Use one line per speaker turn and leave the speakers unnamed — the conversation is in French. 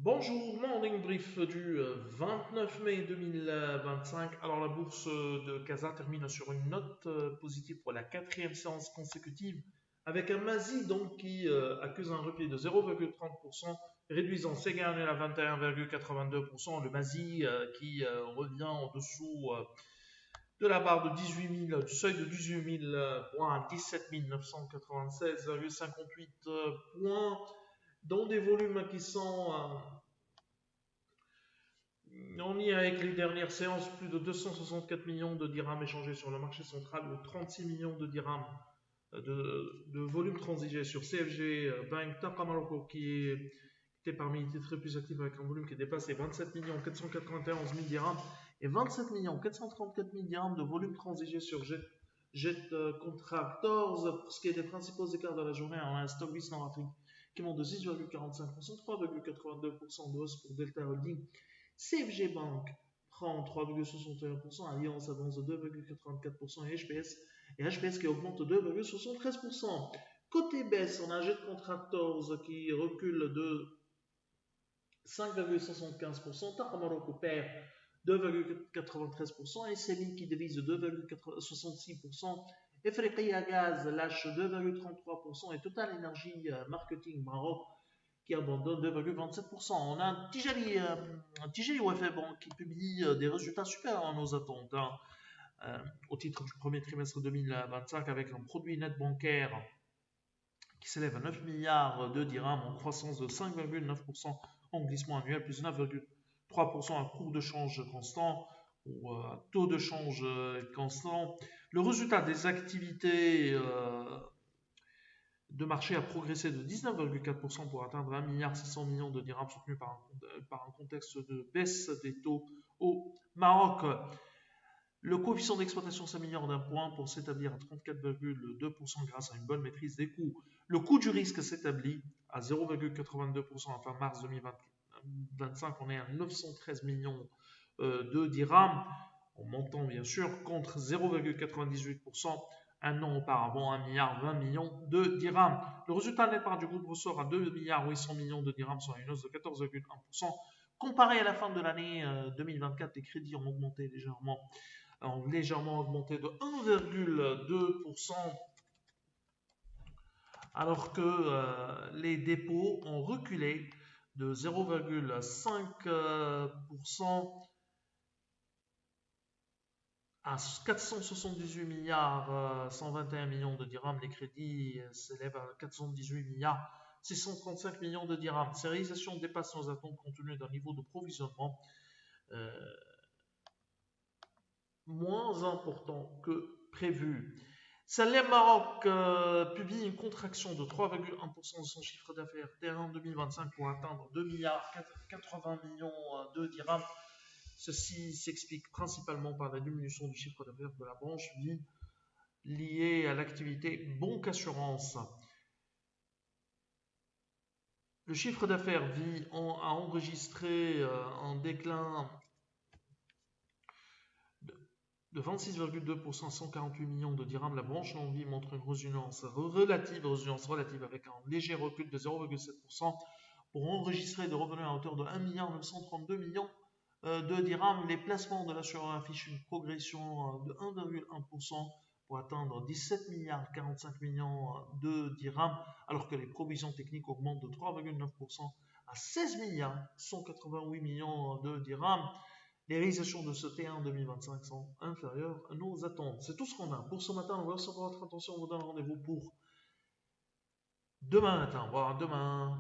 Bonjour, morning brief du 29 mai 2025. Alors la bourse de Casa termine sur une note positive pour la quatrième séance consécutive avec un Masi donc qui accuse un repli de 0,30%, réduisant ses gains à 21,82%. Le Masi qui revient en dessous de la barre de 18 000, du seuil de 18 000 points à 17 996,58 points dans des volumes qui sont on y est avec les dernières séances, plus de 264 millions de dirhams échangés sur le marché central ou 36 millions de dirhams de volume transigé sur CFG Bank Taka Morocco qui était parmi les titres les plus actifs avec un volume qui dépasse les 27 491 000 dirhams et 27 434 000 dirhams de volume transigé sur Jet Contractors. Pour ce qui est des principaux écarts de la journée, on a un stock en Afrique qui monte de 6,45%, 3,82% de hausse pour Delta Holding. CFG Bank prend 3,61%, Alliance avance de 2,84% et HPS qui augmente de 2,73%. Côté baisse, on a Jet Contractors qui recule de 5,75%, Taka Morocco perd 2,93% et Céline qui divise de 2,66%, Efreqiya Gaz lâche 2,33% et Total Energy Marketing Maroc qui abandonne 2,27%. On a un Tijali OFA Bank qui publie des résultats supérieurs à nos attentes au titre du premier trimestre 2025 avec un produit net bancaire qui s'élève à 9 milliards de dirhams en croissance de 5,9%, en glissement annuel plus 9,3% à cours de change constant ou taux de change constant. Le résultat des activités de marché a progressé de 19,4% pour atteindre 1,6 milliard de dirhams soutenu par un contexte de baisse des taux au Maroc. Le coefficient d'exploitation s'améliore d'un point pour s'établir à 34,2% grâce à une bonne maîtrise des coûts. Le coût du risque s'établit à 0,82% à fin mars 2025. On est à 913 millions de dirhams, en montant bien sûr, contre 0,98% un an auparavant, 1 milliard 20 millions de dirhams. Le résultat net part du groupe ressort à 2 milliards 800 millions de dirhams, soit une hausse de 14,1%. Comparé à la fin de l'année 2024, les crédits ont augmenté légèrement augmenté de 1,2%, alors que les dépôts ont reculé de 0,5% à 478 milliards 121 millions de dirhams. Les crédits s'élèvent à 418 milliards 635 millions de dirhams. Ces réalisations dépassent nos attentes compte tenu d'un niveau de provisionnement moins important que prévu. Salem Maroc publie une contraction de 3,1% de son chiffre d'affaires en 2025 pour atteindre 2 milliards 80 millions de dirhams. Ceci s'explique principalement par la diminution du chiffre d'affaires de la branche vie liée à l'activité banque assurance. Le chiffre d'affaires vie a enregistré un déclin de 26,2% à 148 millions de dirhams. La branche non-vie montre une résilience relative avec un léger recul de 0,7% pour enregistrer des revenus à hauteur de 1 932 millions de dirhams. Les placements de l'assureur affichent une progression de 1,1% pour atteindre 17 milliards 45 millions de dirhams, alors que les provisions techniques augmentent de 3,9% à 16 milliards 188 millions de dirhams. Les réalisations de ce T1 2025 sont inférieures à nos attentes. C'est tout ce qu'on a pour ce matin. On va recevoir votre attention. On vous donne rendez-vous pour demain matin. Voilà, demain.